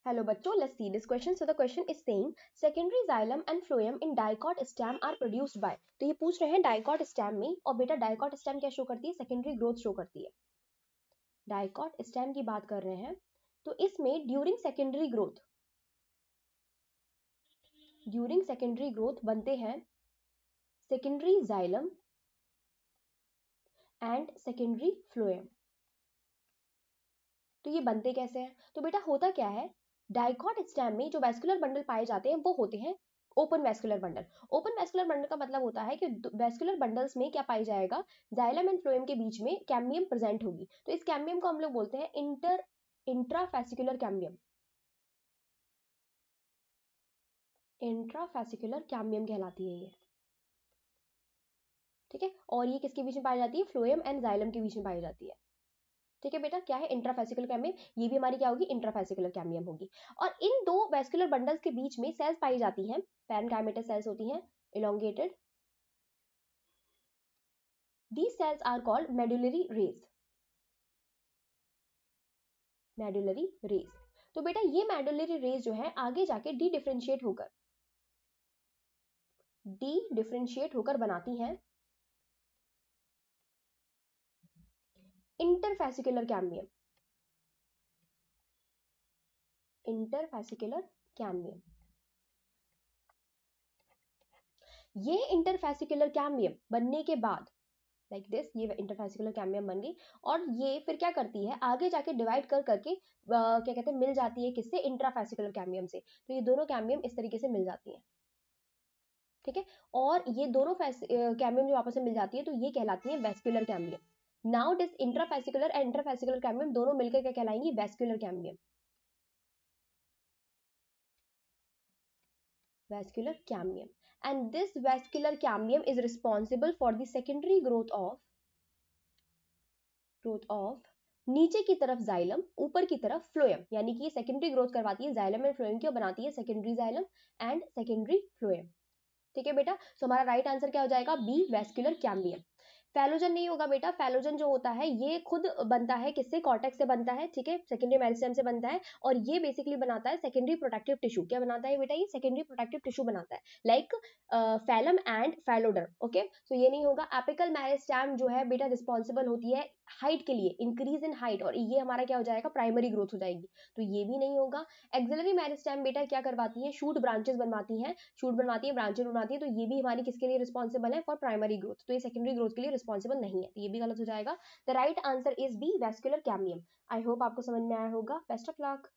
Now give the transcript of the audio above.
Hello बच्चों, let's see this question. So the question is saying secondary xylem and phloem in dicot stem are produced by. तो ये पूछ रहे हैं dicot stem में, और बेटा dicot stem क्या शो करती है? सेकेंडरी ग्रोथ शो करती है. dicot stem की बात कर रहे हैं, तो इसमें ड्यूरिंग सेकेंडरी ग्रोथ बनते हैं secondary xylem and secondary phloem. तो ये बनते कैसे हैं? तो बेटा होता क्या है, डाइकॉट स्टेम में जो वैस्कुलर बंडल पाए जाते हैं वो होते हैं open vascular bundle. Open vascular bundle का मतलब होता है कि वैस्कुलर बंडल्स में क्या पाई जाएगा, जाइलम एंड फ्लोएम के बीच में कैम्बियम प्रेजेंट होगी. तो इस कैम्बियम को हम लोग बोलते हैं इंट्राफेसिकुलर कैम्बियम. इंट्राफेसिकुलर कैम्बियम कहलाती है ये. ठीक है, और ये किसके बीच में पाई जाती है? फ्लोएम एंड जाइलम के बीच में पाई जाती है. ठीक है बेटा, क्या है? Intrafascicular cambium. ये भी हमारी क्या होगी? इंट्राफेसिकुलर कैम्बियम होगी. और इन दो वैस्कुलर बंडल्स के बीच में सेल्स पाई जाती हैं, पैरेन्काइमेटस सेल्स होती हैं, elongated. These cells are called medullary rays. medullary rays. तो बेटा ये medullary rays जो है आगे जाके डी डिफरेंशिएट होकर बनाती हैं इंटरफेसिकुलर कैम्बियम. Interfascicular cambium. ये इंटरफेसिकुलर कैम्बियम बनने के बाद लाइक दिस, ये इंटरफेसिकुलर कैम्बियम बन गई, और ये फिर क्या करती है, आगे जाके डिवाइड कर करके क्या कहते हैं, मिल जाती है किससे? इंट्राफेसिकुलर कैम्बियम से. तो ये दोनों कैम्बियम इस तरीके से मिल जाती हैं. ठीक है, और ये दोनों कैम्बियम जो आपस में मिल जाती है तो ये कहलाती है vascular cambium. Now this intrafascicular and interfascicular cambium दोनों मिलकर क्या कहलाएंगी? Vascular cambium. vascular cambium. And this vascular cambium is responsible for the secondary growth of नीचे की तरफ जाइलम, ऊपर की तरफ फ्लोएम. यानी कि ये सेकेंडरी ग्रोथ करवाती है जाइलम एंड फ्लोएम की, और बनाती है secondary xylem and secondary phloem. ठीक है बेटा, सो हमारा राइट आंसर क्या हो जाएगा? B, vascular cambium. फैलोजन नहीं होगा बेटा. फैलोजन जो होता है ये खुद बनता है किससे? कॉर्टेक्स से बनता है. ठीक है, सेकेंडरी मेरिस्टेम से बनता है, और ये बेसिकली बनाता है सेकेंडरी प्रोटेक्टिव टिश्यू. क्या बनाता है बेटा? ये सेकेंडरी प्रोटेक्टिव टिश्यू बनाता है, लाइक फैलम एंड फैलोडर. ओके, सो ये नहीं होगा. एपिकल मेरिस्टेम जो है बेटा रिस्पॉन्सिबल होती है हाइट के लिए, इंक्रीज इन हाइट, और ये हमारा क्या हो जाएगा? प्राइमरी ग्रोथ हो जाएगी. तो ये भी नहीं होगा. एक्सिलरी मेरिस्टेम बेटा क्या करवाती है? शूट ब्रांचेस बनवाती है, ब्रांचेस बनवाती है. तो ये भी हमारी किसके लिए रिस्पॉन्सिबल है? For primary growth. तो ये सेकेंडरी ग्रोथ के लिए रिस्पॉन्सिबल नहीं है, तो ये भी गलत हो जाएगा. The right answer is B, vascular cambium. I hope आपको समझ में आया होगा. Best of luck.